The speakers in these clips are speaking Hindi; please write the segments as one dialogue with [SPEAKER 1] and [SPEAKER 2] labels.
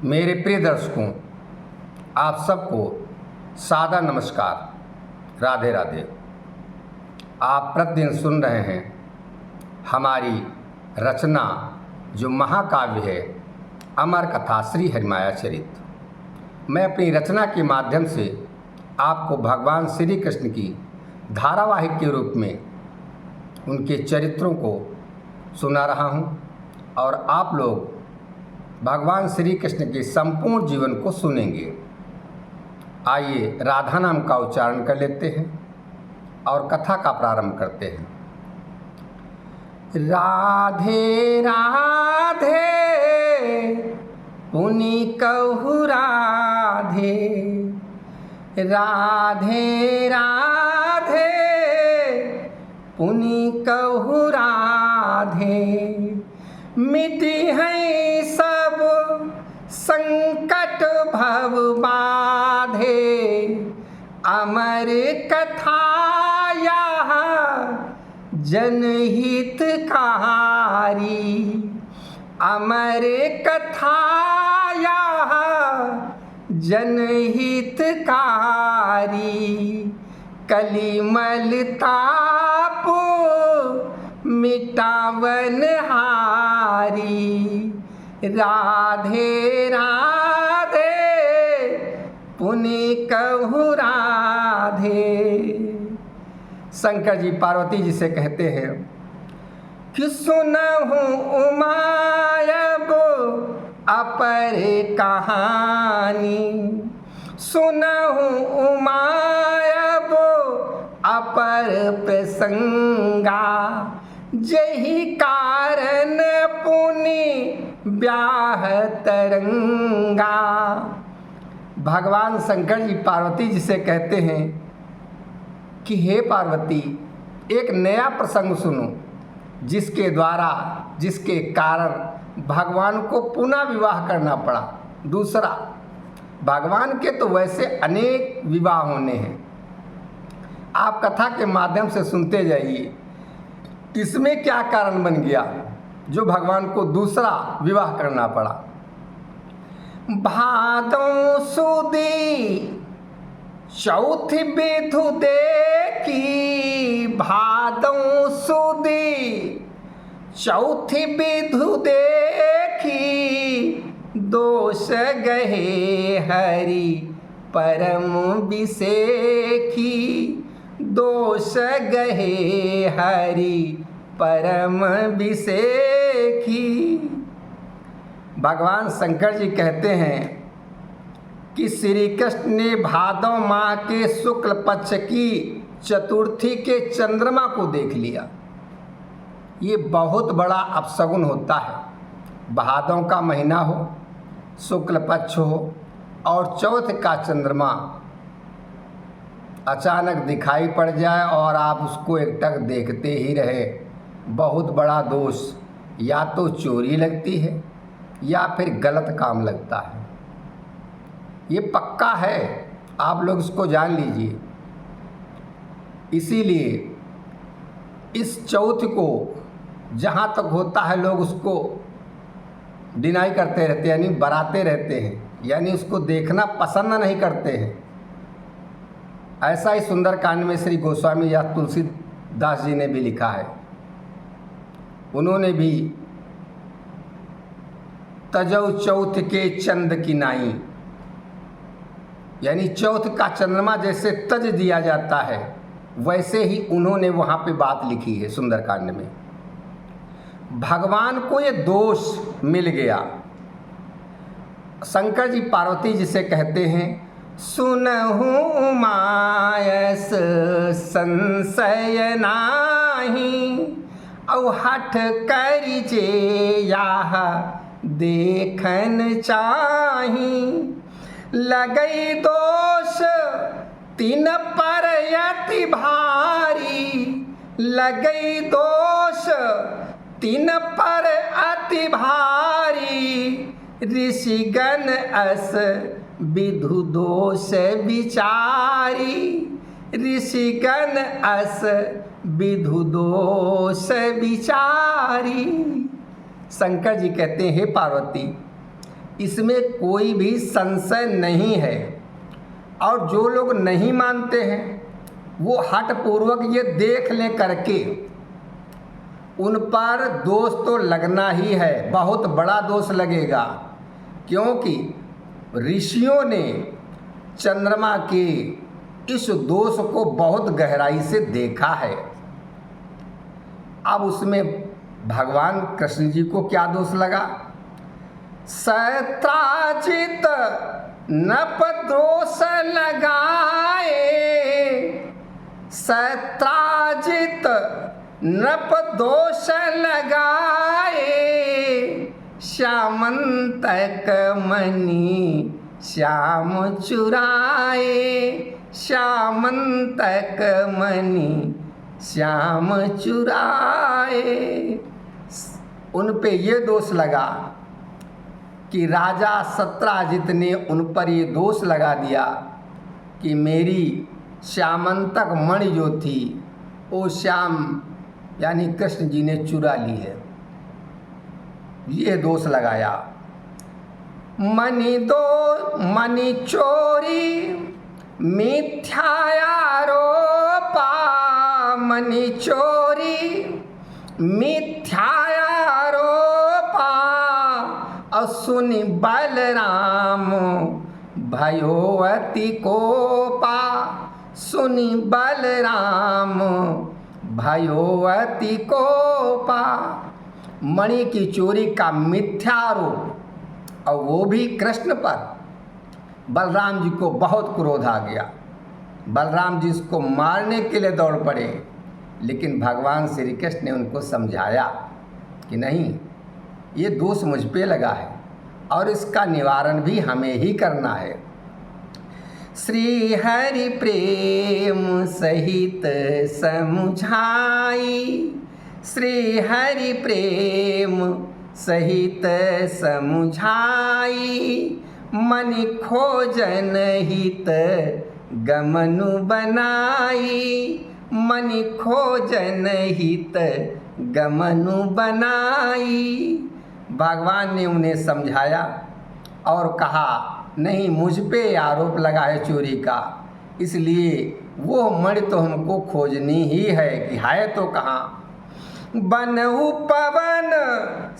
[SPEAKER 1] मेरे प्रिय दर्शकों, आप सबको सादर नमस्कार, राधे राधे। आप प्रतिदिन सुन रहे हैं हमारी रचना जो महाकाव्य है अमर कथा श्री हरिमाया चरित। मैं अपनी रचना के माध्यम से आपको भगवान श्री कृष्ण की धारावाहिक के रूप में उनके चरित्रों को सुना रहा हूँ और आप लोग भगवान श्री कृष्ण के संपूर्ण जीवन को सुनेंगे। आइए राधा नाम का उच्चारण कर लेते हैं और कथा का प्रारंभ करते हैं। राधे राधे पुनि कहु राधे, राधे राधे पुनि कहु राधे। मिटी है सब संकट भव बाधे, अमर कथा यह जनहित कहारी। अमर कथा यह जनहित कहारी। कलिमल ताप मिटावन हारी। राधे राधे पुनि कहु राधे। शंकर जी पार्वती जी से कहते हैं कि सुनहु उमायब अपर कहानी। सुनहु उमायब अपर प्रसंगा, जही कारण पुनि ब्याह तरंगा। भगवान शंकर जी पार्वती जी से कहते हैं कि हे पार्वती, एक नया प्रसंग सुनो जिसके कारण भगवान को पुनः विवाह करना पड़ा। दूसरा, भगवान के तो वैसे अनेक विवाह होने हैं, आप कथा के माध्यम से सुनते जाइए इसमें क्या कारण बन गया जो भगवान को दूसरा विवाह करना पड़ा। भादों सुदी चौथी विधु देखी। भादों सुदी चौथी विधु देखी। दोष गहे हरि परम विसेखी। दोष गहे हरि परम विसेखी। भगवान शंकर जी कहते हैं कि श्री कृष्ण ने भादव माह के शुक्ल पक्ष की चतुर्थी के चंद्रमा को देख लिया। ये बहुत बड़ा अपशगुन होता है। भादव का महीना हो, शुक्ल पक्ष हो और चौथ का चंद्रमा अचानक दिखाई पड़ जाए और आप उसको एकटक देखते ही रहे, बहुत बड़ा दोष। या तो चोरी लगती है या फिर गलत काम लगता है। ये पक्का है, आप लोग इसको जान लीजिए। इसीलिए इस चौथ को जहाँ तक होता है लोग उसको डिनाई करते रहते हैं, यानी बराते रहते हैं, यानी उसको देखना पसंद नहीं करते हैं। ऐसा ही सुंदरकांड में श्री गोस्वामी या तुलसीदास जी ने भी लिखा है। उन्होंने भी तजौ चौथ के चंद की नाई, यानी चौथ का चंद्रमा जैसे तज दिया जाता है वैसे ही उन्होंने वहाँ पे बात लिखी है सुंदरकांड में। भगवान को ये दोष मिल गया। शंकर जी पार्वती जी से कहते हैं, सुनहु उमायस संशय नाही। औ हठ करि जे याह देखन चाही। लगई दोष तिन पर यति भारी। लगई दोष तिन पर अति भारी। ऋषिगण अस विधु दोष विचारी। ऋषिगण अस विधु दोष विचारी। शंकर जी कहते हैं, हे पार्वती, इसमें कोई भी संशय नहीं है। और जो लोग नहीं मानते हैं वो हठपूर्वक ये देख ले करके उन पर दोष तो लगना ही है, बहुत बड़ा दोष लगेगा, क्योंकि ऋषियों ने चंद्रमा के इस दोष को बहुत गहराई से देखा है। अब उसमें भगवान कृष्ण जी को क्या दोष लगा? सत्राजित नप दोष लगाए, सत्राजित नप दोष लगाए, श्यामंतक मणि श्याम चुराए, श्यामंतक मणि श्याम चुराए। उन पे ये दोष लगा कि राजा सत्राजित ने उन पर ये दोष लगा दिया कि मेरी श्यामंतक मणि जो थी वो श्याम यानी कृष्ण जी ने चुरा ली है, ये दोष लगाया। मणि चोरी मिथ्यारोपा, मणि चोरी मिथ्यारोपा, असुनि बलराम भयो अति कोपा, सुनि बलराम भयो अति कोपा। मणि की चोरी का मिथ्यारोप, और वो भी कृष्ण पर। बलराम जी को बहुत क्रोध आ गया, बलराम जी इसको मारने के लिए दौड़ पड़े, लेकिन भगवान श्री कृष्ण ने उनको समझाया कि नहीं, ये दोष मुझ पे लगा है और इसका निवारण भी हमें ही करना है। श्री हरि प्रेम सहित समझाई, श्री हरि प्रेम सहित समझाई, मन खोजन हित गमनु बनाई, मन खोजन हित गमनु बनाई। भगवान ने उन्हें समझाया और कहा नहीं, मुझ पे आरोप लगा है चोरी का, इसलिए वो मणि तो हमको खोजनी ही है कि है तो कहाँ। बनहु पवन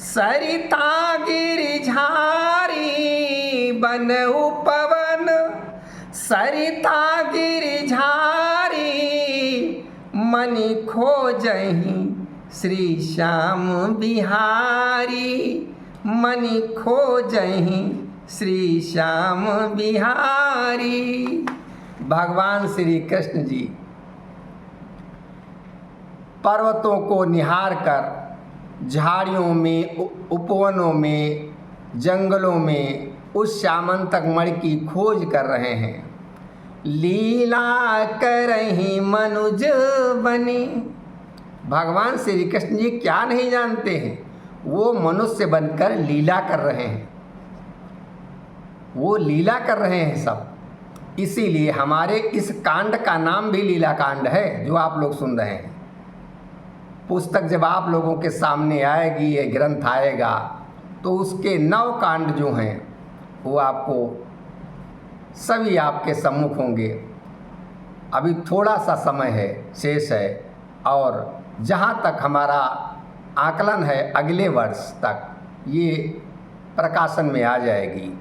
[SPEAKER 1] सरिता गिरिझारी, बनहु पवन सरिता गिरिझारी, मणि खोजहि श्री श्याम बिहारी, मणि खोजहि श्री श्याम बिहारी। भगवान श्री कृष्ण जी पर्वतों को निहार कर झाड़ियों में, उपवनों में, जंगलों में उस श्यामंतक मणि की खोज कर रहे हैं। लीला करहि मनुज बने, भगवान श्री कृष्ण जी क्या नहीं जानते हैं, वो मनुष्य बनकर लीला कर रहे हैं, वो लीला कर रहे हैं सब। इसीलिए हमारे इस कांड का नाम भी लीला कांड है जो आप लोग सुन रहे हैं। पुस्तक जब आप लोगों के सामने आएगी, ये ग्रंथ आएगा, तो उसके 9 कांड जो हैं वो आपको सभी आपके सम्मुख होंगे। अभी थोड़ा सा समय है, शेष है, और जहाँ तक हमारा आकलन है अगले वर्ष तक ये प्रकाशन में आ जाएगी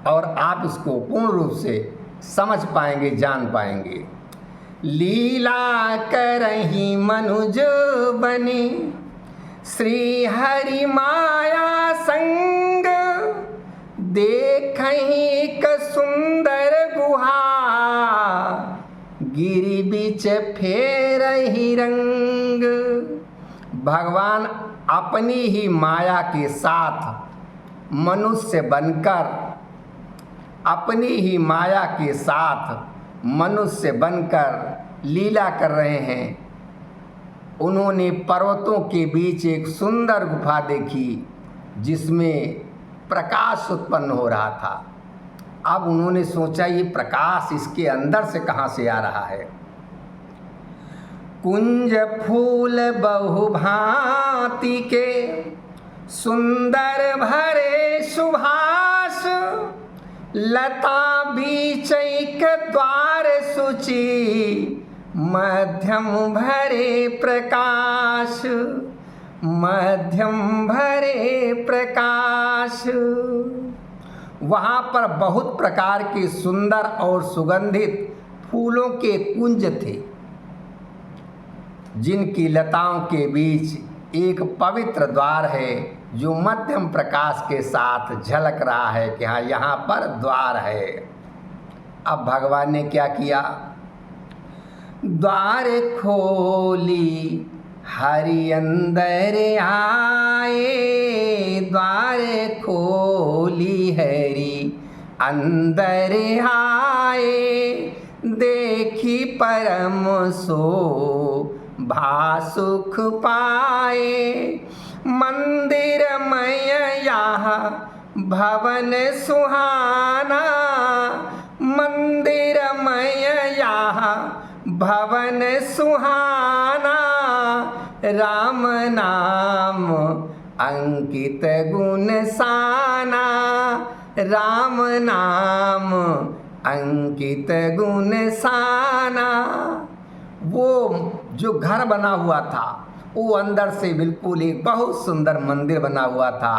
[SPEAKER 1] और आप इसको पूर्ण रूप से समझ पाएंगे, जान पाएंगे। लीला करहि मनुज बने, श्री हरि माया संग, देखहि क सुंदर गुहा, गिरि बीच फेरहि रंग। भगवान अपनी ही माया के साथ मनुष्य बनकर, अपनी ही माया के साथ मनुष्य बनकर लीला कर रहे हैं। उन्होंने पर्वतों के बीच एक सुंदर गुफा देखी जिसमें प्रकाश उत्पन्न हो रहा था। अब उन्होंने सोचा ये प्रकाश इसके अंदर से कहाँ से आ रहा है। कुंज फूल बहुभांति के, सुंदर भरे सुभा लता बीचैक द्वार शुचि, मध्यम भरे प्रकाश, मध्यम भरे प्रकाश। वहाँ पर बहुत प्रकार के सुंदर और सुगंधित फूलों के कुंज थे, जिनकी लताओं के बीच एक पवित्र द्वार है जो मध्यम प्रकाश के साथ झलक रहा है कि हाँ यहाँ पर द्वार है। अब भगवान ने क्या किया? द्वार खोली हरि अंदर आए, द्वार खोली हरि अंदर आए, देखी परम शोभा सुख पाए। मंदिरमय यहाँ भवन सुहाना, मंदिरमय यहाँ भवन सुहाना, राम नाम अंकित गुण साना, राम नाम अंकित गुण साना। वो जो घर बना हुआ था वो अंदर से बिल्कुल एक बहुत सुंदर मंदिर बना हुआ था,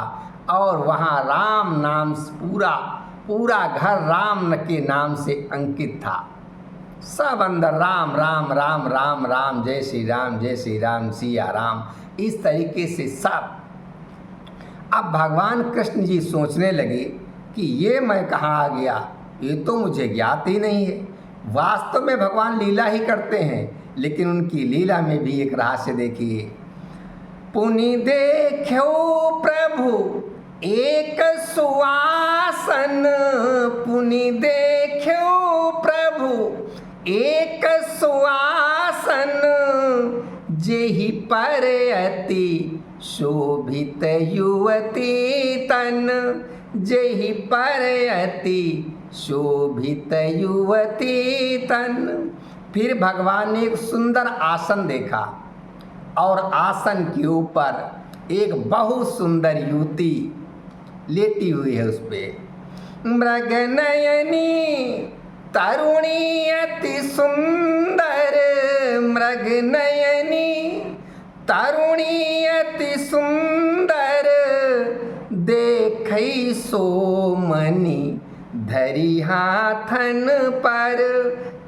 [SPEAKER 1] और वहाँ राम नाम पूरा घर राम के नाम से अंकित था। सब अंदर राम राम राम राम राम, जय श्री राम जय श्री राम, सिया राम, इस तरीके से सब। अब भगवान कृष्ण जी सोचने लगे कि ये मैं कहाँ आ गया, ये तो मुझे ज्ञात ही नहीं है। वास्तव में भगवान लीला ही करते हैं, लेकिन उनकी लीला में भी एक रहस्य देखिए। पुनि देखो प्रभु एक सुआसन, पुनि देखो प्रभु एक सुआसन, जेहि पर अति शोभित युवती तन, जेहि पर अति शोभित युवती तन। फिर भगवान ने एक सुंदर आसन देखा, और आसन के ऊपर एक बहुत सुंदर युवती लेटी हुई है। उस पे मृग नयनी तरुणी अति सुंदर, मृग नयनी तरुणी अति सुंदर, देखई सोमनी धरी हाथन पर,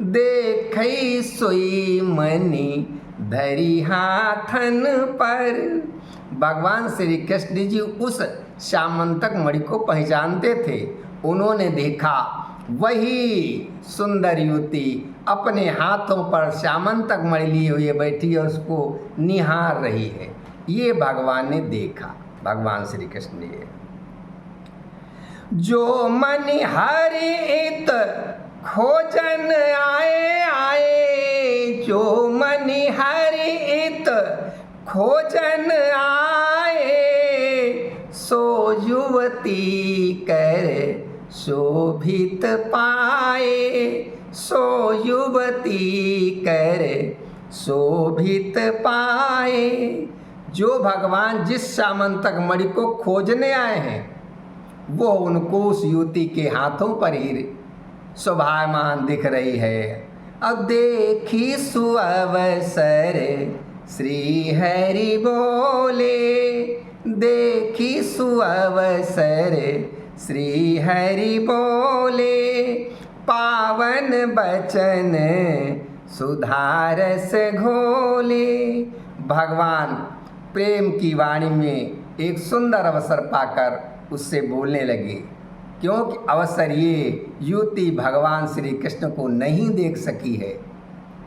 [SPEAKER 1] देखई सोई मनी धरी हाथन पर। भगवान श्री कृष्ण जी उस श्यामंतक मणि को पहचानते थे। उन्होंने देखा वही सुंदर युवती अपने हाथों पर श्यामंतक मणि लिए हुए बैठी है, उसको निहार रही है। ये भगवान ने देखा, भगवान श्री कृष्ण ने। जो मन हरित खोजन आए आए, जो मन हरित खोजन आए, सो युवती कर शोभित पाए, सो युवती कर शोभित पाए। जो भगवान जिस श्यामंतक मणि को खोजने आए हैं, वो उनको उस युवती के हाथों पर ही शोभायमान दिख रही है। अब देखी सुअवसर श्री हरि बोले, देखी सुअवसर श्री हरि बोले, पावन बचन सुधारस घोले। भगवान प्रेम की वाणी में एक सुंदर अवसर पाकर उससे बोलने लगे, क्योंकि अवसर ये युवती भगवान श्री कृष्ण को नहीं देख सकी है,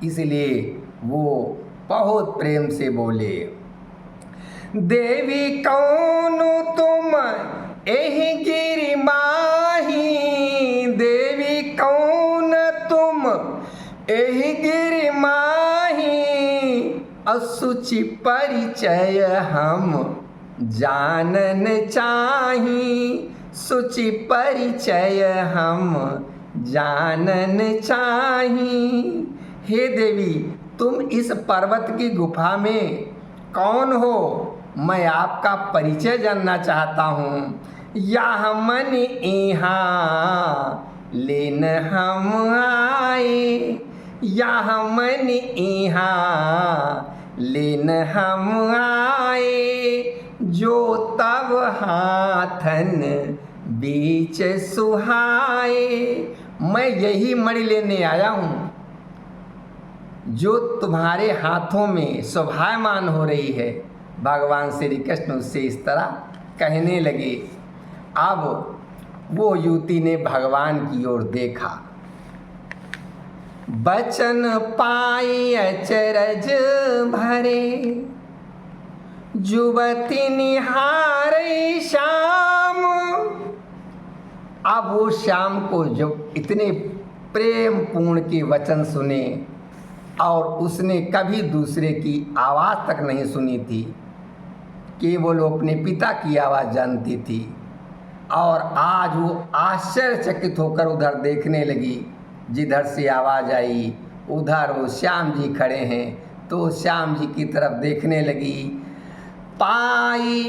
[SPEAKER 1] इसलिए वो बहुत प्रेम से बोले। देवी कौन तुम एहि गिरि माही, देवी कौन तुम एहि गिरि माही, असुचि परिचय हम जानन चाही, सुचि परिचय हम जानन चाही। हे देवी, तुम इस पर्वत की गुफा में कौन हो? मैं आपका परिचय जानना चाहता हूँ। या मन इहाँ लेन हम आए, या मन इहाँ लेन हम आए, जो तब हाथन बीच सुहाए। मैं यही मणि लेने आया हूँ जो तुम्हारे हाथों में शोभायमान हो रही है। भगवान श्री कृष्ण उससे इस तरह कहने लगे। अब वो युवती ने भगवान की ओर देखा, बचन पाई अचरज भरे, जुवती निहारे श्याम। अब वो श्याम को जब इतने प्रेम पूर्ण के वचन सुने और उसने कभी दूसरे की आवाज़ तक नहीं सुनी थी, केवल वो अपने पिता की आवाज़ जानती थी, और आज वो आश्चर्यचकित होकर उधर देखने लगी। जिधर से आवाज़ आई उधर वो श्याम जी खड़े हैं, तो श्याम जी की तरफ देखने लगी। पाई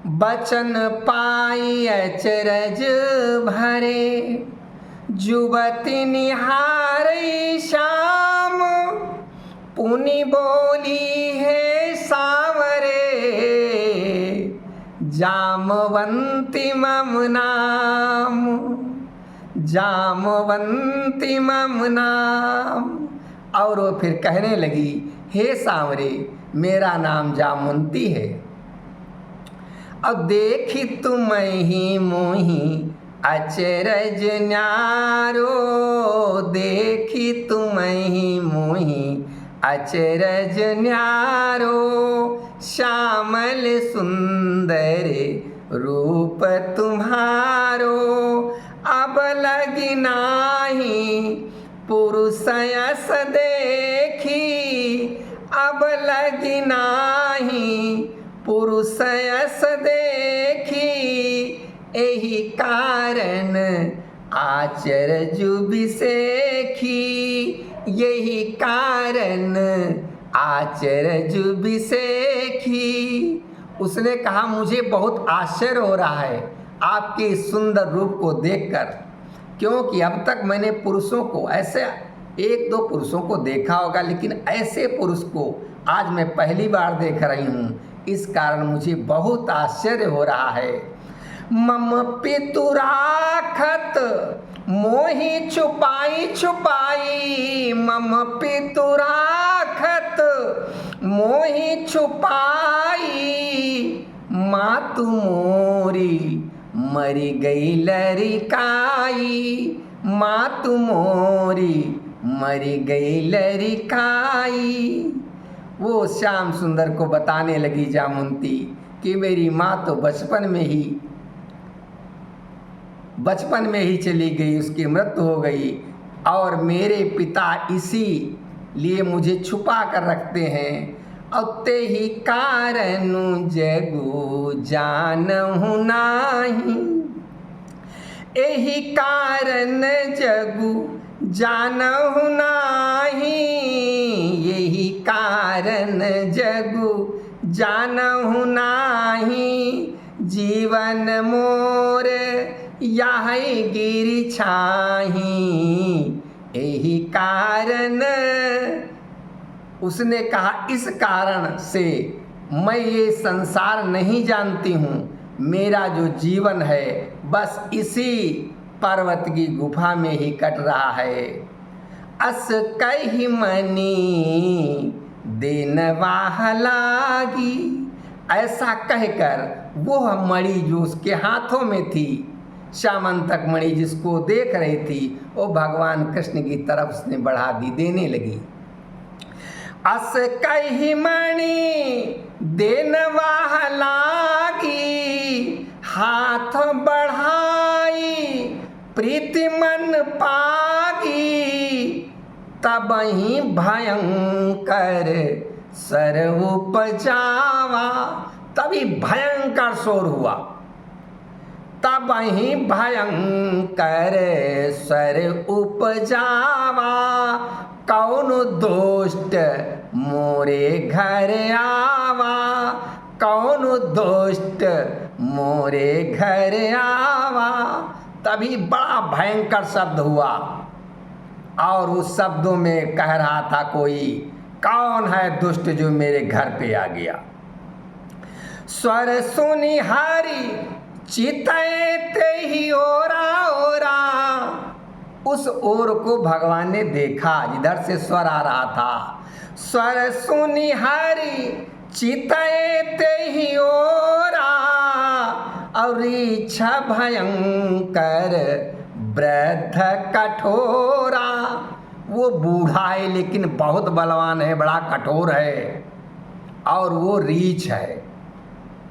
[SPEAKER 1] बचन पाई अचरज भरे, जुवती निहारे श्याम। पुनि बोली है सांवरे, जामवंती मम नाम, जामवंती मम नाम। और वो फिर कहने लगी, हे सांवरे मेरा नाम जामवंती है। अब देखी तुम ही मोही अचरज न्यारो, देखी तुम ही मोही अचरज न्यारो। श्यामल सुंदर रूप तुम्हारो, अब लगी नाही पुरुष यस देखी, अब लगी नाही पुरुष यस देखी। एही कारण आचरजु बिसेखी, यही कारण आचरजु बिसेखी। उसने कहा, मुझे बहुत आश्चर्य हो रहा है आपके इस सुंदर रूप को देखकर, क्योंकि अब तक मैंने पुरुषों को, ऐसे एक दो पुरुषों को देखा होगा, लेकिन ऐसे पुरुष को आज मैं पहली बार देख रही हूँ। इस कारण मुझे बहुत आश्चर्य हो रहा है। मम पितुराखत मोहि छुपाई छुपाई, मम पितुराखत मोहि छुपाई। मातु मोरी मरी गई लरिकाई, मातु मोरी मरी गई लरिकाई। वो श्याम सुंदर को बताने लगी जामुनती कि मेरी माँ तो बचपन में ही चली गई, उसकी मृत्यु हो गई, और मेरे पिता इसी लिए मुझे छुपा कर रखते हैं। अते ही कारणु जगु जानहु नाही, एही कारण जगु जानहु नाही, यही कारण जगु जानहु नाही। जीवन मोर यही गिर छाही, यही कारण। उसने कहा, इस कारण से मैं ये संसार नहीं जानती हूँ, मेरा जो जीवन है बस इसी पर्वत की गुफा में ही कट रहा है। अस कही मनी देनवाह लागी, ऐसा कहकर वो मणि जो उसके हाथों में थी, श्यामंतक मणि जिसको देख रही थी, वो भगवान कृष्ण की तरफ उसने बढ़ा दी, देने लगी। अस कही मणि देनवाह लागी, हाथ बढ़ाई प्रीति मन पागी। तबहि भयंकर सर उपजावा, तभी भयंकर शोर हुआ। तबहि भयंकर सर उपजावा, कौन दोष्ट मोरे घर आवा, कौन दोष्ट मोरे घर आवा। तभी बड़ा भयंकर शब्द हुआ और उस शब्दों में कह रहा था कोई, कौन है दुष्ट जो मेरे घर पे आ गया। स्वर सुनी हरि चितय ते ही ओरा ओरा। उस ओर को भगवान ने देखा जिधर से स्वर आ रहा था। स्वर सुनी हरि चितय ते ही ओरा। और इच्छा भयंकर वृद्ध कठोरा। वो बूढ़ा है लेकिन बहुत बलवान है, बड़ा कठोर है और वो रीछ है,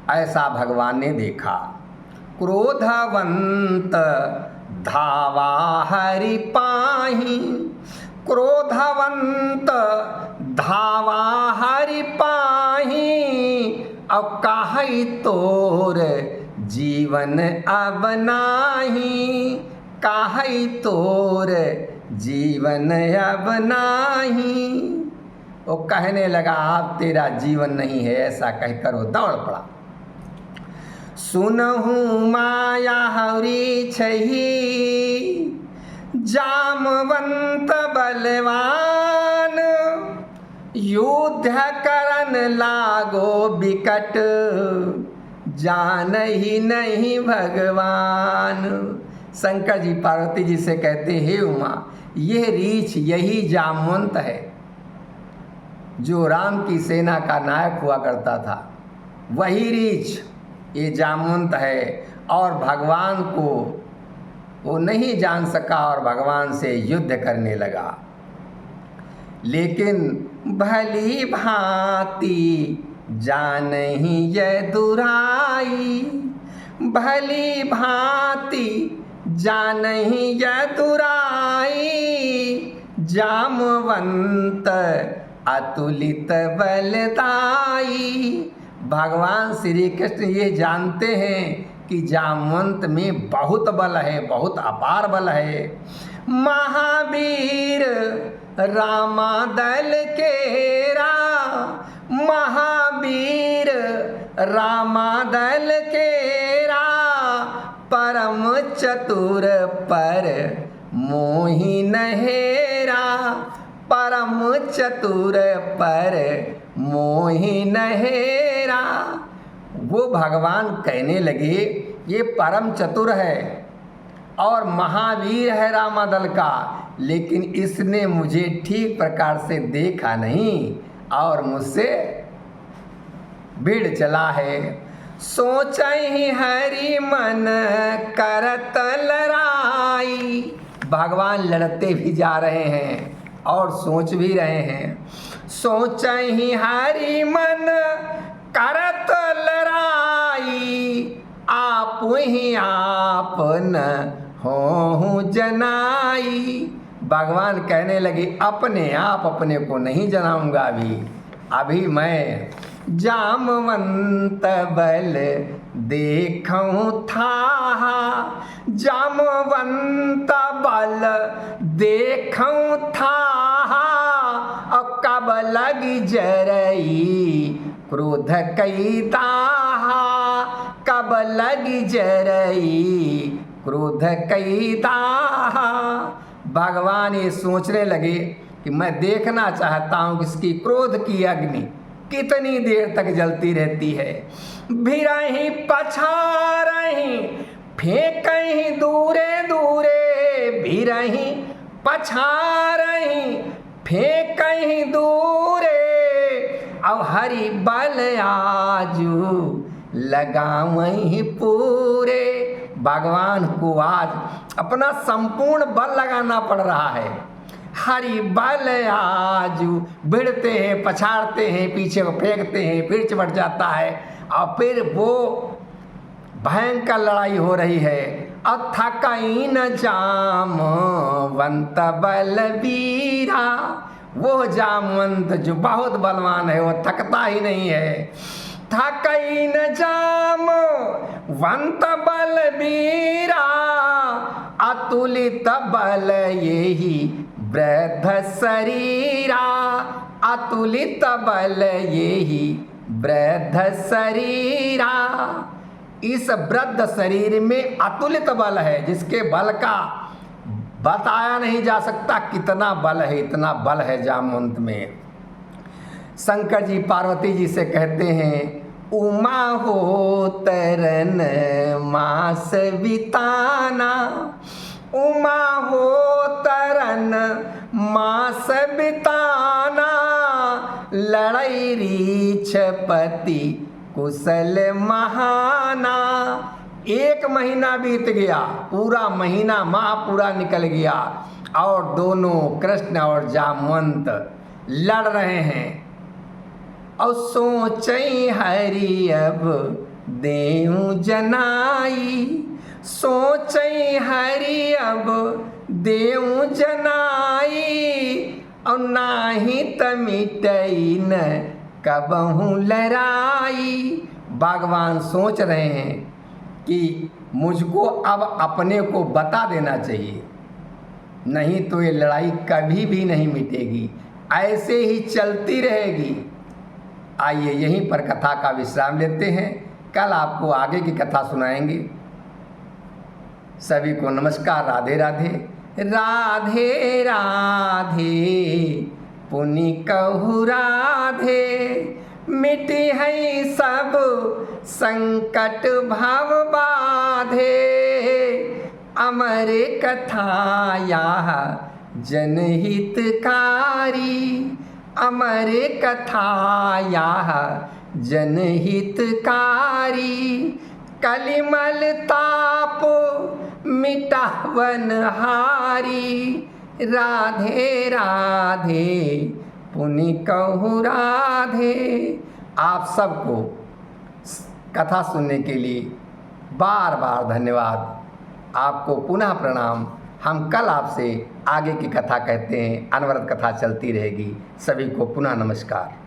[SPEAKER 1] ऐसा भगवान ने देखा। क्रोधवंत धावा हरि पाहि। क्रोधवंत धावा हरि पाहि। अब काहि तोर जीवन अब नाही। काहि तोर जीवन अब नाही। वो कहने लगा अब तेरा जीवन नहीं है, ऐसा कहकर वो दौड़ पड़ा। सुनहु माया हरि छही जामवंत बलवान। युद्ध करन लागो बिकट जानहि नहीं भगवान। शंकर जी पार्वती जी से कहते, हे उमा, यह रीछ यही जामवंत है जो राम की सेना का नायक हुआ करता था। वही रीछ ये जामवंत है और भगवान को वो नहीं जान सका और भगवान से युद्ध करने लगा। लेकिन भली भांति जानहि यह दुराई। भली भांति जानहि यह दुराई। जामवंत अतुलित बलदाई। भगवान श्री कृष्ण ये जानते हैं कि जामवंत में बहुत बल है, बहुत अपार बल है। महावीर रामा दल केरा। महावीर रामा दल केरा। परम चतुर पर मोहि नहेरा। परम चतुर पर मोहि नहेरा। वो भगवान कहने लगे ये परम चतुर है और महावीर है रामादल का, लेकिन इसने मुझे ठीक प्रकार से देखा नहीं और मुझसे भिड़ चला है। सोचहि हरि मन करत लड़ाई। भगवान लड़ते भी जा रहे हैं और सोच भी रहे हैं। सोचहि हरि मन करत लड़ाई। आप ही आप न हो जनाई। भगवान कहने लगे अपने आप अपने को नहीं जनाऊंगा अभी मैं जामवंत बल देखूं था। जामवंत बल देखूं था। और कब लगी जरई क्रोध कई दाहा। कब लगी जरई क्रोध कई दाहा। भगवान ये सोचने लगे कि मैं देखना चाहता हूँ कि इसकी क्रोध की अग्नि कितनी देर तक जलती रहती है। भिरहि पछारहि फेंकहि दूरे दूरे। भिरहि पछारहि फेंकहि दूरे। अब हरि बल आजू लगावहि पूरे। भगवान को आज अपना संपूर्ण बल लगाना पड़ रहा है। हरि बल आजू भिड़ते हैं, पछाड़ते हैं, पीछे को फेंकते हैं, फिर चिपट जाता है और फिर वो भयंकर लड़ाई हो रही है। अथकई न जामवंत बलबीरा। वो जामवंत जो बहुत बलवान है वो थकता ही नहीं है। थकई न जामवंत बलबीरा। अतुलित बल यही वृद्ध शरीरा। अतुलित बल यही वृद्ध शरीरा। इस वृद्ध शरीर में अतुलित बल है, जिसके बल का बताया नहीं जा सकता कितना बल है। इतना बल है जामवंत में। शंकर जी पार्वती जी से कहते हैं, उमा हो तरन मास बिताना, उमा हो तरन मास बिताना, लड़ई रीछ पति कुशल महाना। 1 महीना बीत गया, पूरा महीना माह पूरा निकल गया और दोनों कृष्ण और जामवंत लड़ रहे हैं। और सोचई हरि अब देऊ जनाई, सोचई हरि अब देऊ जनाई, और नाही त मिटई न कबहू लड़ाई। भगवान सोच रहे हैं कि मुझको अब अपने को बता देना चाहिए, नहीं तो ये लड़ाई कभी भी नहीं मिटेगी, ऐसे ही चलती रहेगी। आइए यहीं पर कथा का विश्राम लेते हैं, कल आपको आगे की कथा सुनाएंगे। सभी को नमस्कार, राधे राधे। राधे राधे पुनि कहु राधे, मिटी है सब संकट भव बाधे, अमर कथा यह जनहितकारी, अमर कथा यह जनहितकारी, कलिमल ताप मिटावन हारी, राधे राधे पुनि कहु राधे। आप सबको कथा सुनने के लिए बार बार धन्यवाद। आपको पुनः प्रणाम। हम कल आपसे आगे की कथा कहते हैं, अनवरत कथा चलती रहेगी। सभी को पुनः नमस्कार।